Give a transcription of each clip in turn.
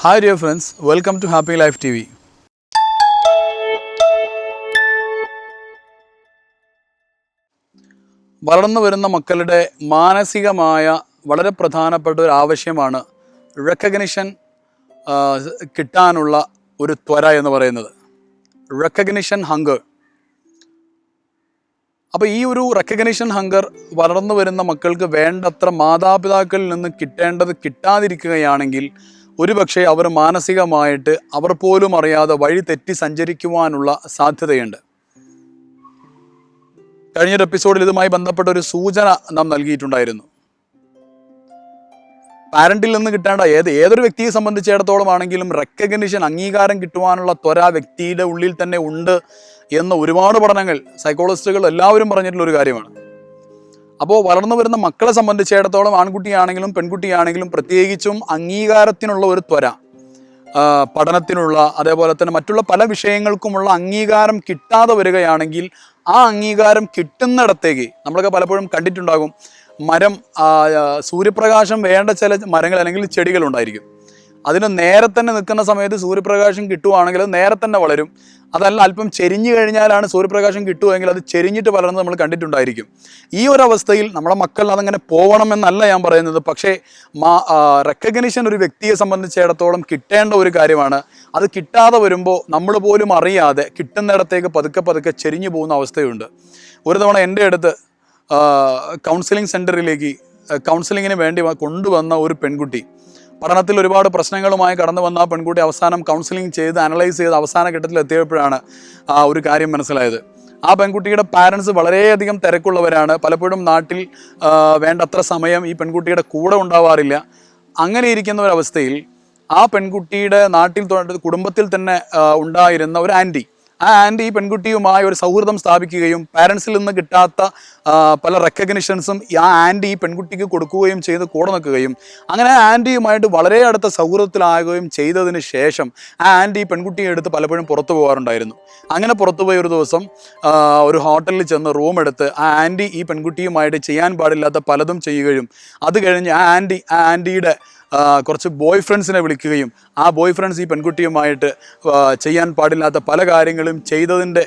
Hi dear friends, welcome to Happy Life TV. വളർന്നു വരുന്ന മക്കളുടെ മാനസികമായ വളരെ പ്രധാനപ്പെട്ട ഒരു ആവശ്യമാണ് റെക്കഗ്നിഷൻ കിട്ടാനുള്ള ഒരു ത്വര എന്ന് പറയുന്നത്. Recognition hunger. അപ്പോൾ ഈ ഒരു റെക്കഗ്നിഷൻ ഹങ്കർ വളർന്നു വരുന്ന മക്കൾക്ക് വേണ്ടത്ര മാതാപിതാക്കളിൽ നിന്ന് കിട്ടാതിരിക്കുകയാണെങ്കിൽ ഒരുപക്ഷെ അവർ മാനസികമായിട്ട് അവർ പോലും അറിയാതെ വഴി തെറ്റി സഞ്ചരിക്കുവാനുള്ള സാധ്യതയുണ്ട്. കഴിഞ്ഞൊരു എപ്പിസോഡിൽ ഇതുമായി ബന്ധപ്പെട്ട ഒരു സൂചന നാം നൽകിയിട്ടുണ്ടായിരുന്നു. പാരന്റിൽ നിന്ന് കിട്ടേണ്ട ഏതൊരു വ്യക്തിയെ സംബന്ധിച്ചിടത്തോളം ആണെങ്കിലും റെക്കഗ്നിഷൻ, അംഗീകാരം കിട്ടുവാനുള്ള ത്വര വ്യക്തിയുടെ ഉള്ളിൽ തന്നെ ഉണ്ട് എന്ന് ഒരുപാട് പഠനങ്ങൾ, സൈക്കോളജിസ്റ്റുകൾ എല്ലാവരും പറഞ്ഞിട്ടുള്ള ഒരു കാര്യമാണ്. അപ്പോൾ വളർന്നു വരുന്ന മക്കളെ സംബന്ധിച്ചിടത്തോളം ആൺകുട്ടിയാണെങ്കിലും പെൺകുട്ടിയാണെങ്കിലും പ്രത്യേകിച്ചും അംഗീകാരത്തിനുള്ള ഒരു ത്വര, പഠനത്തിനുള്ള അതേപോലെ തന്നെ മറ്റുള്ള പല വിഷയങ്ങൾക്കുമുള്ള അംഗീകാരം കിട്ടാതെ വരികയാണെങ്കിൽ ആ അംഗീകാരം കിട്ടുന്നിടത്തേക്ക് നമ്മളൊക്കെ പലപ്പോഴും കണ്ടിട്ടുണ്ടാകും, സൂര്യപ്രകാശം വേണ്ട ചില മരങ്ങൾ അല്ലെങ്കിൽ ചെടികൾ ഉണ്ടായിരിക്കും. അതിന് നേരെ തന്നെ നിൽക്കുന്ന സമയത്ത് സൂര്യപ്രകാശം കിട്ടുവാണെങ്കിൽ അത് നേരെ തന്നെ വളരും. അതല്ല അല്പം ചെരിഞ്ഞു കഴിഞ്ഞാലാണ് സൂര്യപ്രകാശം കിട്ടുമെങ്കിൽ അത് ചെരിഞ്ഞിട്ട് വളർന്ന് നമ്മൾ കണ്ടിട്ടുണ്ടായിരിക്കും. ഈ ഒരു അവസ്ഥയിൽ നമ്മുടെ മക്കൾ അതങ്ങനെ പോകണമെന്നല്ല ഞാൻ പറയുന്നത്. പക്ഷേ റെക്കഗ്നിഷൻ ഒരു വ്യക്തിയെ സംബന്ധിച്ചിടത്തോളം കിട്ടേണ്ട ഒരു കാര്യമാണ്. അത് കിട്ടാതെ വരുമ്പോൾ നമ്മൾ പോലും അറിയാതെ കിട്ടുന്നിടത്തേക്ക് പതുക്കെ ചെരിഞ്ഞു പോകുന്ന അവസ്ഥയുണ്ട്. ഒരു തവണ എൻ്റെ അടുത്ത് കൗൺസിലിംഗ് സെൻറ്ററിലേക്ക് കൗൺസിലിങ്ങിന് വേണ്ടി കൊണ്ടുവന്ന ഒരു പെൺകുട്ടി, പഠനത്തിൽ ഒരുപാട് പ്രശ്നങ്ങളുമായി കടന്നു വന്ന ആ പെൺകുട്ടി അവസാനം കൗൺസിലിംഗ് ചെയ്ത് അനലൈസ് ചെയ്ത് അവസാന ഘട്ടത്തിൽ എത്തിയപ്പോഴാണ് ഒരു കാര്യം മനസ്സിലായത്. ആ പെൺകുട്ടിയുടെ പാരൻസ് വളരെയധികം തിരക്കുള്ളവരാണ്. പലപ്പോഴും നാട്ടിൽ വേണ്ടത്ര സമയം ഈ പെൺകുട്ടിയുടെ കൂടെ ഉണ്ടാവാറില്ല. അങ്ങനെ ഇരിക്കുന്ന ഒരവസ്ഥയിൽ ആ പെൺകുട്ടിയുടെ നാട്ടിൽ കുടുംബത്തിൽ തന്നെ ഉണ്ടായിരുന്ന ഒരു ആൻറ്റി, ആ ആൻറ്റി ഈ പെൺകുട്ടിയുമായി ഒരു സൗഹൃദം സ്ഥാപിക്കുകയും പാരൻസിൽ നിന്ന് കിട്ടാത്ത പല റെക്കഗ്നിഷൻസും ആ ആൻറ്റി ഈ പെൺകുട്ടിക്ക് കൊടുക്കുകയും ചെയ്ത് കൂടെ നിൽക്കുകയും അങ്ങനെ ആ ആൻറ്റിയുമായിട്ട് വളരെ അടുത്ത സൗഹൃദത്തിലാകുകയും ചെയ്തതിന് ശേഷം ആ ആൻറ്റി ഈ പെൺകുട്ടിയെ എടുത്ത് പലപ്പോഴും പുറത്തു പോകാറുണ്ടായിരുന്നു. അങ്ങനെ പുറത്തുപോയി ഒരു ദിവസം ഒരു ഹോട്ടലിൽ ചെന്ന് റൂം എടുത്ത് ആ ആൻറ്റി ഈ പെൺകുട്ടിയുമായിട്ട് ചെയ്യാൻ പാടില്ലാത്ത പലതും ചെയ്യുകയും അത് കഴിഞ്ഞ് ആ ആൻറ്റിയുടെ കുറച്ച് ബോയ് ഫ്രണ്ട്സിനെ വിളിക്കുകയും ആ ബോയ് ഫ്രണ്ട്സ് ഈ പെൺകുട്ടിയുമായിട്ട് ചെയ്യാൻ പാടില്ലാത്ത പല കാര്യങ്ങളും ചെയ്തതിൻ്റെ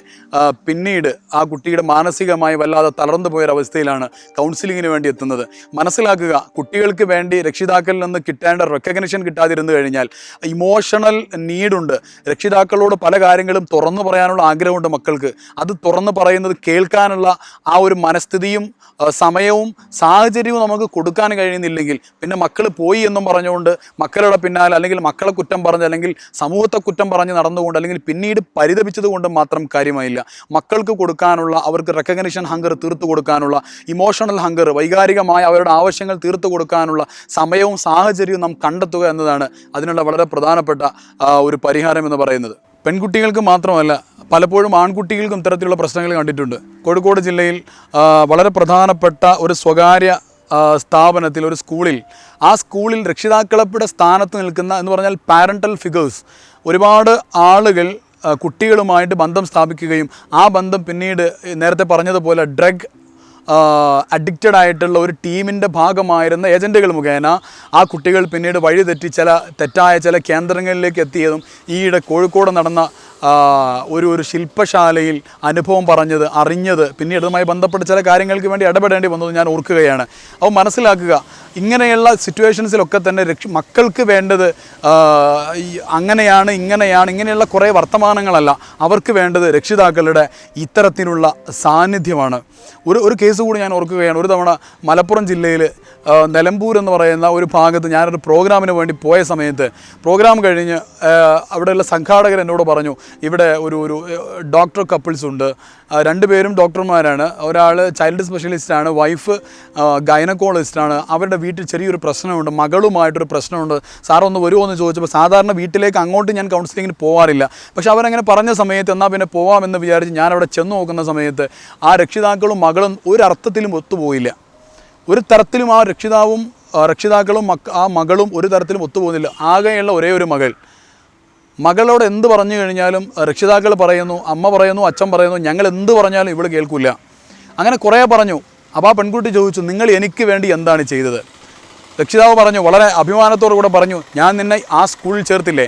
പിന്നീട് ആ കുട്ടിയുടെ മാനസികമായി വല്ലാതെ തളർന്നു പോയൊരവസ്ഥയിലാണ് കൗൺസിലിങ്ങിന് വേണ്ടി എത്തുന്നത്. മനസ്സിലാക്കുക, കുട്ടികൾക്ക് വേണ്ടി രക്ഷിതാക്കളിൽ നിന്ന് കിട്ടേണ്ട റെക്കഗ്നിഷൻ കിട്ടാതിരുന്നു കഴിഞ്ഞാൽ ഇമോഷണൽ നീഡുണ്ട്. രക്ഷിതാക്കളോട് പല കാര്യങ്ങളും തുറന്നു പറയാനുള്ള ആഗ്രഹമുണ്ട് മക്കൾക്ക്. അത് തുറന്നു പറയുന്നത് കേൾക്കാനുള്ള ആ ഒരു മനസ്ഥിതിയും സമയവും സാഹചര്യവും നമുക്ക് കൊടുക്കാൻ കഴിയുന്നില്ലെങ്കിൽ പിന്നെ മക്കൾ പോയി എന്നും പറഞ്ഞുകൊണ്ട് മക്കളുടെ പിന്നാലെ അല്ലെങ്കിൽ മക്കളെ കുറ്റം പറഞ്ഞ് അല്ലെങ്കിൽ സമൂഹത്തെ കുറ്റം പറഞ്ഞ് നടന്നുകൊണ്ട് അല്ലെങ്കിൽ പിന്നീട് പരിതപിച്ചത് കൊണ്ട് മാത്രം കാര്യമായില്ല. മക്കൾക്ക് കൊടുക്കാനുള്ള, അവർക്ക് റെക്കഗ്നിഷൻ ഹങ്കർ തീർത്തു കൊടുക്കാനുള്ള, ഇമോഷണൽ ഹങ്കർ, വൈകാരികമായ അവരുടെ ആവശ്യങ്ങൾ തീർത്തു കൊടുക്കാനുള്ള സമയവും സാഹചര്യവും നാം കണ്ടെത്തുക എന്നതാണ് അതിനുള്ള വളരെ പ്രധാനപ്പെട്ട ഒരു പരിഹാരം എന്ന് പറയുന്നത്. പെൺകുട്ടികൾക്ക് മാത്രമല്ല, പലപ്പോഴും ആൺകുട്ടികൾക്കും ഇത്തരത്തിലുള്ള പ്രശ്നങ്ങൾ കണ്ടിട്ടുണ്ട്. കോഴിക്കോട് ജില്ലയിൽ വളരെ പ്രധാനപ്പെട്ട ഒരു സ്വകാര്യ സ്ഥാപനത്തിൽ, ഒരു സ്കൂളിൽ, ആ സ്കൂളിൽ രക്ഷിതാക്കളുടെ സ്ഥാനത്ത് നിൽക്കുന്ന എന്ന് പറഞ്ഞാൽ പാരൻ്റൽ ഫിഗേഴ്സ്, ഒരുപാട് ആളുകൾ കുട്ടികളുമായിട്ട് ബന്ധം സ്ഥാപിക്കുകയും ആ ബന്ധം പിന്നീട് നേരത്തെ പറഞ്ഞതുപോലെ ഡ്രഗ് അഡിക്റ്റഡ് ആയിട്ടുള്ള ഒരു ടീമിൻ്റെ ഭാഗമായിരുന്ന ഏജൻറ്റുകൾ മുഖേന ആ കുട്ടികൾ പിന്നീട് വഴിതെറ്റി തെറ്റായ ചില കേന്ദ്രങ്ങളിലേക്ക് എത്തിയതും ഈയിടെ കോഴിക്കോട് നടന്ന ഒരു ശില്പശാലയിൽ അനുഭവം അറിഞ്ഞത് പിന്നീട് അതുമായി ബന്ധപ്പെട്ട ചില കാര്യങ്ങൾക്ക് വേണ്ടി ഇടപെടേണ്ടി വന്നത് ഞാൻ ഓർക്കുകയാണ്. അപ്പോൾ മനസ്സിലാക്കുക, ഇങ്ങനെയുള്ള സിറ്റുവേഷൻസിലൊക്കെ തന്നെ മക്കൾക്ക് വേണ്ടത് ഇങ്ങനെയുള്ള കുറേ വർത്തമാനങ്ങളല്ല, അവർക്ക് വേണ്ടത് രക്ഷിതാക്കളുടെ ഇത്തരത്തിലുള്ള സാന്നിധ്യമാണ്. ഒരു കേസ് കൂടി ഞാൻ ഓർക്കുകയാണ്. ഒരു തവണ മലപ്പുറം ജില്ലയിൽ നിലമ്പൂർ എന്ന് പറയുന്ന ഒരു ഭാഗത്ത് ഞാനൊരു പ്രോഗ്രാമിന് വേണ്ടി പോയ സമയത്ത് പ്രോഗ്രാം കഴിഞ്ഞ് അവിടെയുള്ള സംഘാടകർ എന്നോട് പറഞ്ഞു, ഇവിടെ ഒരു ഡോക്ടർ കപ്പിൾസ് ഉണ്ട്, രണ്ടുപേരും ഡോക്ടർമാരാണ്. ഒരാൾ ചൈൽഡ് സ്പെഷ്യലിസ്റ്റാണ്, വൈഫ് ഗൈനക്കോളജിസ്റ്റാണ്. അവരുടെ വീട്ടിൽ ചെറിയൊരു പ്രശ്നമുണ്ട്, മകളുമായിട്ടൊരു പ്രശ്നമുണ്ട്, സാറൊന്ന് വരുമോ എന്ന് ചോദിച്ചപ്പോൾ സാധാരണ വീട്ടിലേക്ക് അങ്ങോട്ട് ഞാൻ കൗൺസിലിങ്ങിന് പോകാറില്ല. പക്ഷെ അവരങ്ങനെ പറഞ്ഞ സമയത്ത് എന്നാൽ പിന്നെ പോവാമെന്ന് വിചാരിച്ച് ഞാൻ അവിടെ ചെന്ന് നോക്കുന്ന സമയത്ത് ആ രക്ഷിതാക്കളും മകളും ഒരർത്ഥത്തിലും ഒത്തുപോയില്ല. ഒരു തരത്തിലും ആ രക്ഷിതാക്കളും ആ മകളും ഒരു തരത്തിലും ഒത്തുപോകുന്നില്ല. ആകെയുള്ള ഒരേ ഒരു മകളോട് എന്ത് പറഞ്ഞു കഴിഞ്ഞാലും രക്ഷിതാക്കൾ പറയുന്നു, അമ്മ പറയുന്നു, അച്ഛൻ പറയുന്നു, ഞങ്ങൾ എന്ത് പറഞ്ഞാലും ഇവൾ കേൾക്കില്ല. അങ്ങനെ കുറേ പറഞ്ഞു. അപ്പോൾ ആ പെൺകുട്ടി ചോദിച്ചു, നിങ്ങൾ എനിക്ക് വേണ്ടി എന്താണ് ചെയ്തത്? രക്ഷിതാവ് പറഞ്ഞു, വളരെ അഭിമാനത്തോടു കൂടെ പറഞ്ഞു, ഞാൻ നിന്നെ ആ സ്കൂളിൽ ചേർത്തില്ലേ,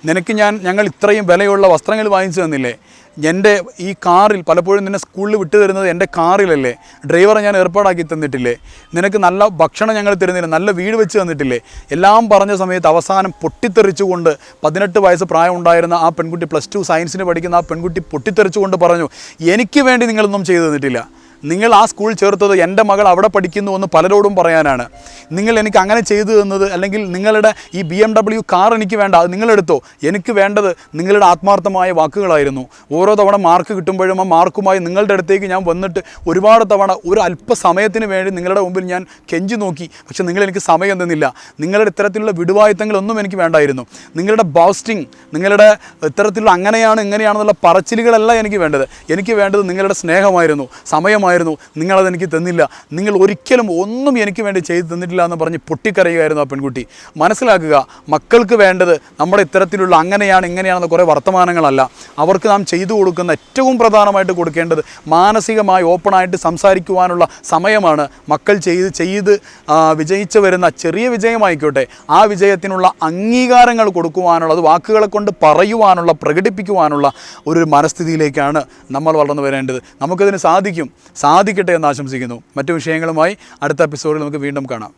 നിനക്ക് ഞങ്ങൾ ഇത്രയും വിലയുള്ള വസ്ത്രങ്ങൾ വാങ്ങിച്ചു തന്നില്ലേ, എൻ്റെ ഈ കാറിൽ പലപ്പോഴും നിന്നെ സ്കൂളിൽ വിട്ടു തരുന്നത് എൻ്റെ കാറിലല്ലേ, ഡ്രൈവറെ ഞാൻ ഏർപ്പാടാക്കി തന്നിട്ടില്ലേ, നിനക്ക് നല്ല ഭക്ഷണം ഞങ്ങൾ തരുന്നില്ല, നല്ല വീട് വെച്ച് തന്നിട്ടില്ലേ, എല്ലാം പറഞ്ഞ സമയത്ത് അവസാനം പൊട്ടിത്തെറിച്ചുകൊണ്ട് 18 വയസ്സ് പ്രായമുണ്ടായിരുന്ന ആ പെൺകുട്ടി, +2 സയൻസിന് പഠിക്കുന്ന ആ പെൺകുട്ടി പൊട്ടിത്തെറിച്ചുകൊണ്ട് പറഞ്ഞു, എനിക്ക് വേണ്ടി നിങ്ങളൊന്നും ചെയ്തു തന്നിട്ടില്ല, നിങ്ങൾ ആ സ്കൂൾ ചേർത്തത് എൻ്റെ മകൾ അവിടെ പഠിക്കുന്നു എന്ന് പലരോടും പറയാനാണ്, നിങ്ങൾ എനിക്ക് അങ്ങനെ ചെയ്തു തന്നത്, അല്ലെങ്കിൽ നിങ്ങളുടെ ഈ BMW കാർ എനിക്ക് വേണ്ട, അത് നിങ്ങളെടുത്തോ, എനിക്ക് വേണ്ടത് നിങ്ങളുടെ ആത്മാർത്ഥമായ വാക്കുകളായിരുന്നു. ഓരോ തവണ മാർക്ക് കിട്ടുമ്പോഴും ആ മാർക്കുമായി നിങ്ങളുടെ അടുത്തേക്ക് ഞാൻ വന്നിട്ട് ഒരുപാട് തവണ ഒരു അല്പസമയത്തിന് വേണ്ടി നിങ്ങളുടെ മുമ്പിൽ ഞാൻ കെഞ്ചി നോക്കി, പക്ഷേ നിങ്ങൾ എനിക്ക് സമയം തന്നില്ല. നിങ്ങളുടെ ഇത്തരത്തിലുള്ള വിടുവായുത്തങ്ങളൊന്നും എനിക്ക് വേണ്ടായിരുന്നു. നിങ്ങളുടെ ബോസ്റ്റിംഗ്, നിങ്ങളുടെ ഇത്തരത്തിലുള്ള അങ്ങനെയാണ് ഇങ്ങനെയാണെന്നുള്ള പറച്ചിലുകളല്ല എനിക്ക് വേണ്ടത്. എനിക്ക് വേണ്ടത് നിങ്ങളുടെ സ്നേഹമായിരുന്നു, സമയമായിരുന്നു. നിങ്ങളതെനിക്ക് തന്നില്ല, നിങ്ങൾ ഒരിക്കലും ഒന്നും എനിക്ക് വേണ്ടി ചെയ്തു തന്നിട്ടില്ല എന്ന് പറഞ്ഞ് പൊട്ടിക്കരയുകയായിരുന്നു ആ പെൺകുട്ടി. മനസ്സിലാക്കുക, മക്കൾക്ക് വേണ്ടത് നമ്മുടെ ഇത്തരത്തിലുള്ള അങ്ങനെയാണ് ഇങ്ങനെയാണെന്ന കുറേ വർത്തമാനങ്ങളല്ല. അവർക്ക് നാം ചെയ്തു കൊടുക്കുന്ന ഏറ്റവും പ്രധാനമായിട്ട് കൊടുക്കേണ്ടത് മാനസികമായി ഓപ്പണായിട്ട് സംസാരിക്കുവാനുള്ള സമയമാണ്. മക്കൾ ചെയ്ത് വിജയിച്ചു വരുന്ന ചെറിയ വിജയമായിക്കോട്ടെ, ആ വിജയത്തിനുള്ള അംഗീകാരങ്ങൾ കൊടുക്കുവാനുള്ള, അത് വാക്കുകളെ കൊണ്ട് പറയുവാനുള്ള, പ്രകടിപ്പിക്കുവാനുള്ള ഒരു മനസ്ഥിതിയിലേക്കാണ് നമ്മൾ വളർന്നു വരേണ്ടത്. നമുക്കതിന് സാധിക്കട്ടെ എന്ന് ആശംസിക്കുന്നു. മറ്റു വിഷയങ്ങളുമായി അടുത്ത എപ്പിസോഡിൽ നമുക്ക് വീണ്ടും കാണാം.